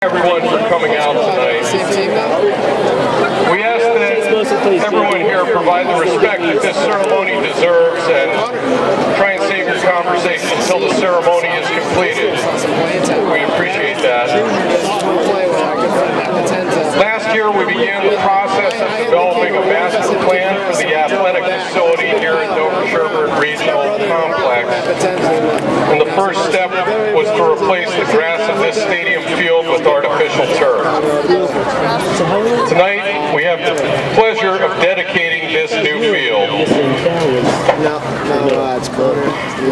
Everyone for coming out tonight. We ask that everyone here provide the respect that this ceremony deserves and try and save your conversation until the ceremony is completed. We appreciate that. Last year we began the process of developing a master plan for the athletic facility here at Dover Sherborn Regional Complex. And the first step was to replace the grass of this stadium field with artificial turf. Tonight we have the pleasure of dedicating this new field.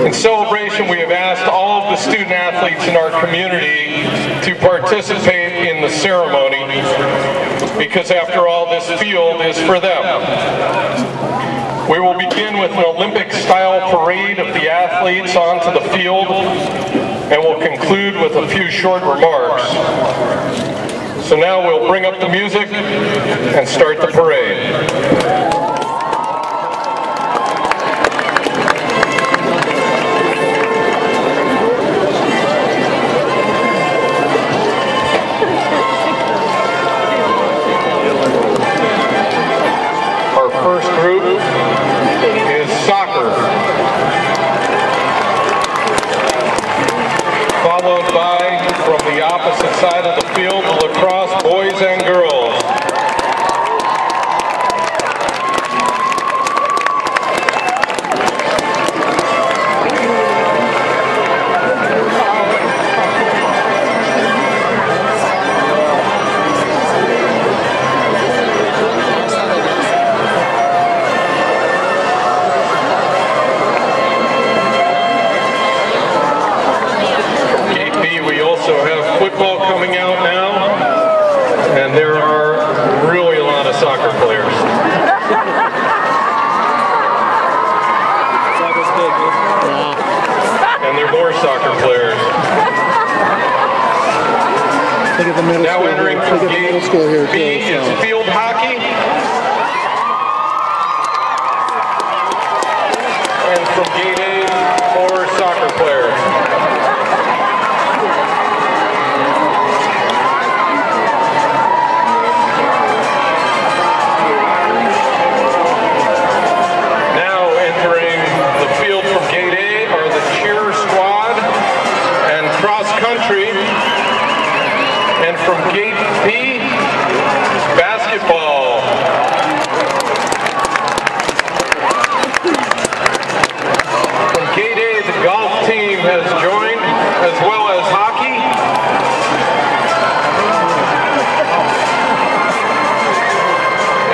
In celebration, we have asked all of the student athletes in our community to participate in the ceremony because after all, this field is for them. We will begin with an Olympic-style parade of the athletes onto the field, and we'll conclude with a few short remarks. So now we'll bring up the music and start the parade. First group is soccer, followed by, from the opposite side of the field, lacrosse boys and girls. Football coming out now, and there are really a lot of soccer players. And there are more soccer players. Now entering from gate B is field hockey. And from gate A, more soccer players. And from gate B, basketball. From gate A, the golf team has joined, as well as hockey.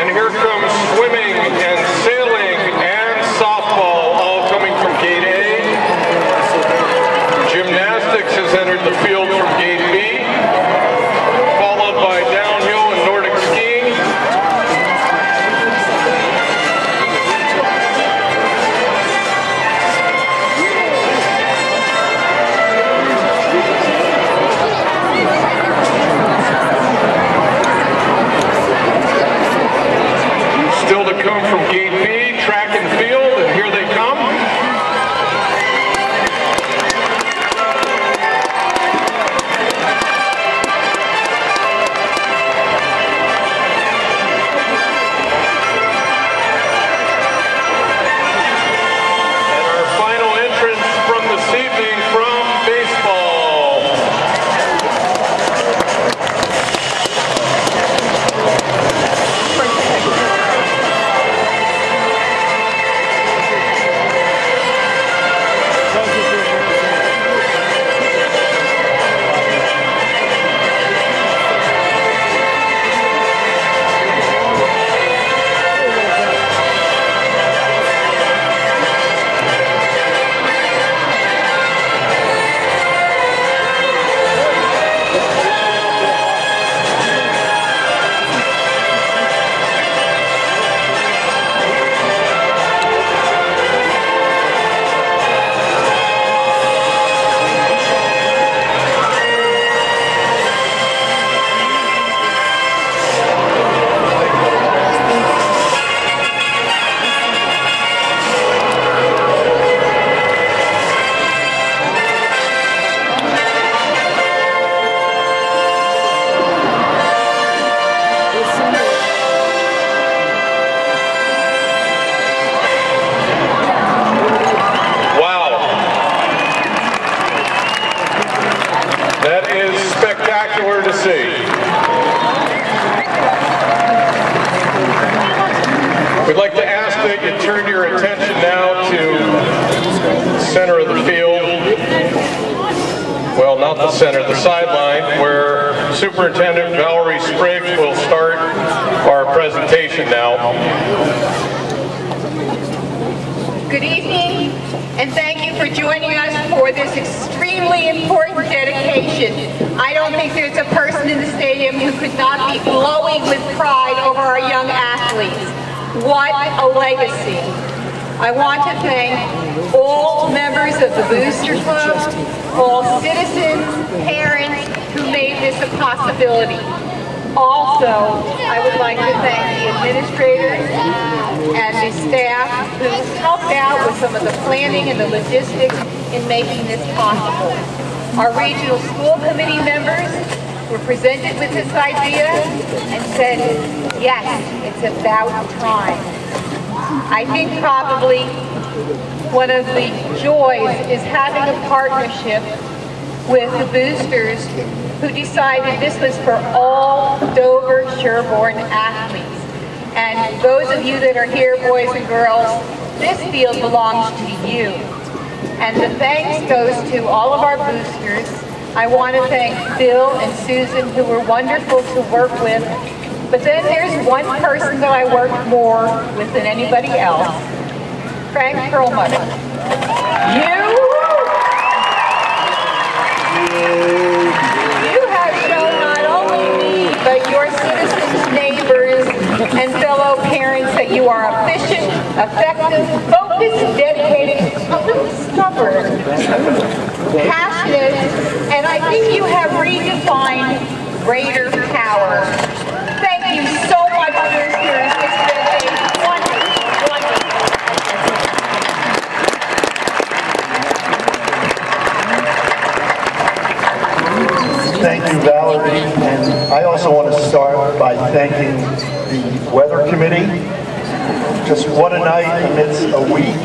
And here comes swimming and sailing and softball, all coming from gate A. Gymnastics has entered the field from gate B, followed by downhill and Nordic skiing. Still to come from gate B, track and field, and here they come. spectacular to see. We'd like to ask that you turn your attention now to the center of the field. Well, not the center, the sideline, where Superintendent Valerie Spriggs will start our presentation now. Good evening, and thank you for joining us for this extremely important dedication. I don't think there's a person in the stadium who could not be glowing with pride over our young athletes. What a legacy. I want to thank all members of the Booster Club, all citizens, parents who made this a possibility. Also, I would like to thank the administrators and the staff who helped out with some of the planning and the logistics in making this possible. Our regional school committee members were presented with this idea and said, yes, it's about time. I think probably one of the joys is having a partnership with the boosters who decided this was for all Dover Sherborn athletes. And those of you that are here, boys and girls, this field belongs to you. And the thanks goes to all of our boosters. I want to thank Bill and Susan, who were wonderful to work with. But then there's one person that I worked more with than anybody else, Frank Perlmutter. You have shown not only me, but your citizens, neighbors, and fellow parents that you are efficient, effective, focused, dedicated, stubborn, passionate, and I think you have redefined greater power. Thank you so much, boosters. It's been a wonderful. Thank you, Valerie, and I also want to start by thanking the Weather Committee. Just what a night amidst a week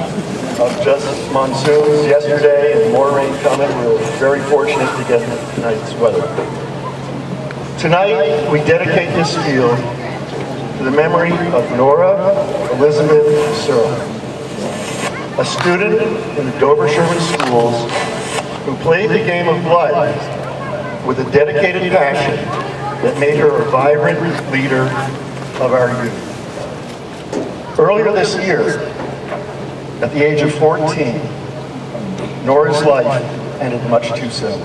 of just monsoons yesterday and more rain coming. We're very fortunate to get tonight's weather. Tonight, we dedicate this field to the memory of Nora Elizabeth Searle, a student in the Dover Sherborn schools who played the game of life with a dedicated passion that made her a vibrant leader of our youth. Earlier this year, at the age of 14, Nora's life ended much too soon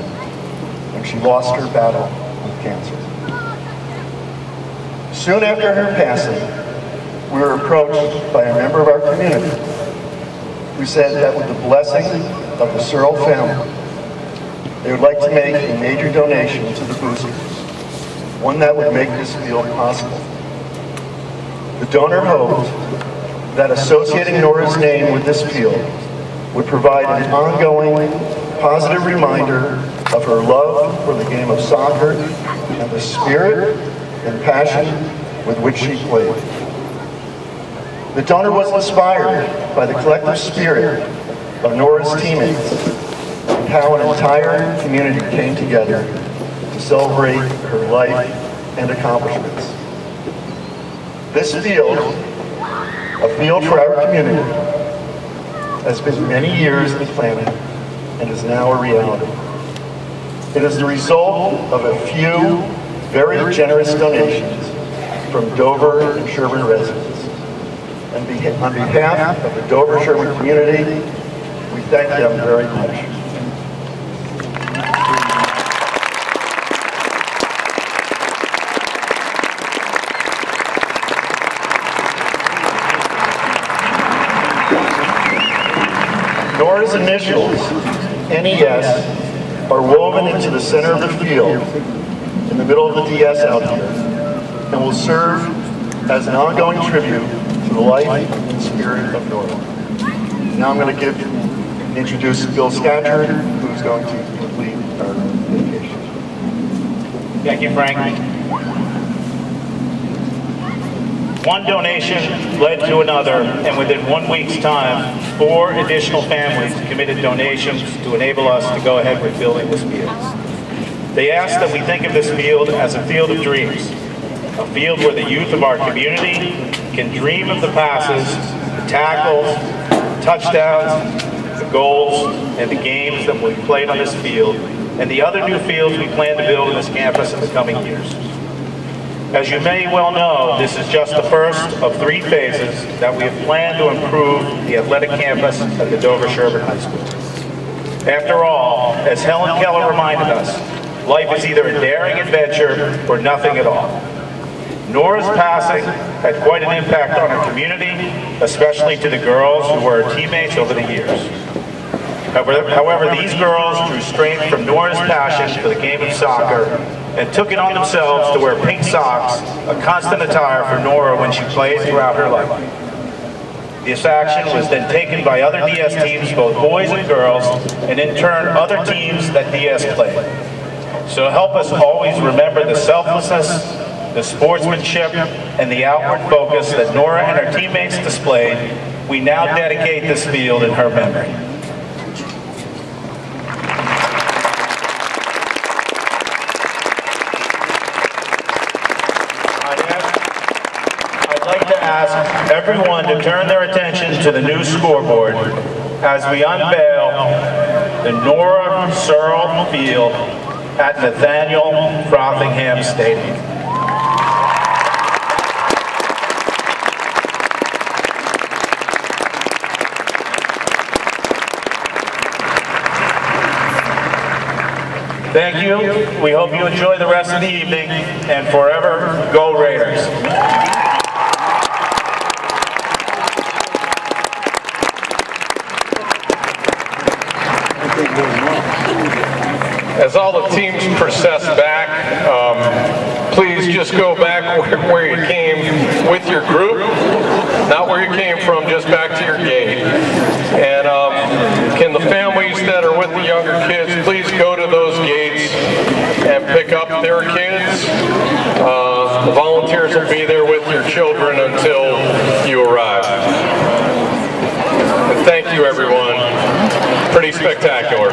when she lost her battle with cancer. Soon after her passing, we were approached by a member of our community who said that with the blessing of the Searle family, they would like to make a major donation to the boosters, one that would make this field possible. The donor hoped that associating Nora's name with this field would provide an ongoing, positive reminder of her love for the game of soccer and the spirit and passion with which she played. The donor was inspired by the collective spirit of Nora's teammates and how an entire community came together to celebrate her life and accomplishments. This field, a field for our community, has been many years in planning and is now a reality. It is the result of a few very generous donations from Dover and Sherborn residents. And on behalf of the Dover Sherborn community, we thank them very much. Nora's initials, NES, are woven into the center of the field, in the middle of the DS out here, and will serve as an ongoing tribute to the life and spirit of Nora. Now I'm going to introduce Bill Scatcherd, who's going to complete our dedication. Thank you, Frank. One donation led to another, and within 1 week's time, 4 additional families committed donations to enable us to go ahead with building this field. They ask that we think of this field as a field of dreams, a field where the youth of our community can dream of the passes, the tackles, touchdowns, the goals, and the games that will be played on this field, and the other new fields we plan to build on this campus in the coming years. As you may well know, this is just the first of 3 phases that we have planned to improve the athletic campus at the Dover Sherborn High School. After all, as Helen Keller reminded us, life is either a daring adventure or nothing at all. Nora's passing had quite an impact on our community, especially to the girls who were her teammates over the years. However, these girls drew strength from Nora's passion for the game of soccer and took it on themselves to wear pink socks, a constant attire for Nora when she played throughout her life. This action was then taken by other DS teams, both boys and girls, and in turn other teams that DS played. So help us always remember the selflessness, the sportsmanship, and the outward focus that Nora and her teammates displayed. We now dedicate this field in her memory. I'd like to ask everyone to turn their attention to the new scoreboard as we unveil the Nora Searle Field at Nathaniel Frothingham Stadium. Thank you. We hope you enjoy the rest of the evening, and forever, go Raiders. As all the teams process back, please just go back where you came with your group, not where you came from, just back to your gate. And can the families that are with the younger kids please go to those gates and pick up their kids? The volunteers will be there with your children until you arrive. And thank you, everyone. Pretty spectacular.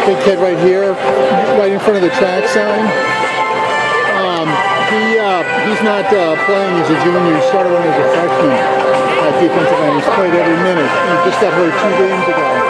Big kid right here, right in front of the track sign. He's not playing as a junior. He started when he was a freshman at defensive end. He's played every minute. He just got hurt 2 games ago.